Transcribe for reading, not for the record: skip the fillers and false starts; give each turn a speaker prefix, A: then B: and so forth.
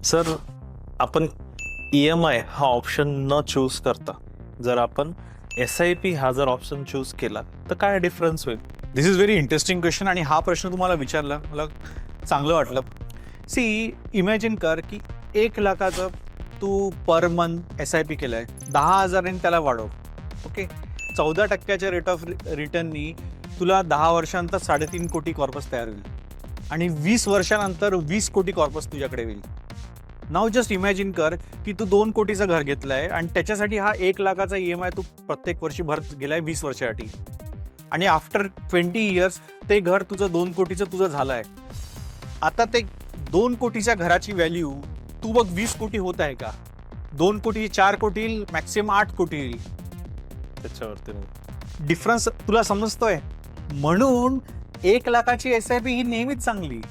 A: Sir, आपण EMI हा option न चूज करता जर आपण SIP हा जर ऑप्शन चूज केला तर काय डिफरन्स होईल?
B: दिस इज व्हेरी इंटरेस्टिंग क्वेश्चन आणि हा प्रश्न तुम्हाला विचारला मला चांगलं वाटलं. सी इमॅजिन कर की 1,00,000चं तू पर मंथ SIP केलं आहे, 10,000 त्याला वाढव. ओके, 14% रेट ऑफ रिटर्ननी तुला 10 वर्षांनंतर 3.5 कोटी कॉर्पस तयार होईल आणि 20 वर्षानंतर 20 कोटी कॉर्पस तुझ्याकडे होईल. नाव जस्ट इमॅजिन कर की तू 2 कोटीचं घर घेतलं आहे आणि त्याच्यासाठी हा 1,00,000चा EMI तू प्रत्येक वर्षी भरत गेलाय 20 वर्षासाठी आणि आफ्टर 20 इयर्स ते घर तुझं 2 कोटीचं तुझं झालं आहे. आता ते 2 कोटीच्या घराची व्हॅल्यू तू बघ 20 कोटी होत आहे का? 2 कोटी 4 कोटी येईल, मॅक्सिमम 8 कोटी येईल.
A: त्याच्यावरती
B: डिफरन्स तुला समजतोय? म्हणून 1,00,000ची SIP ही नेहमीच चांगली.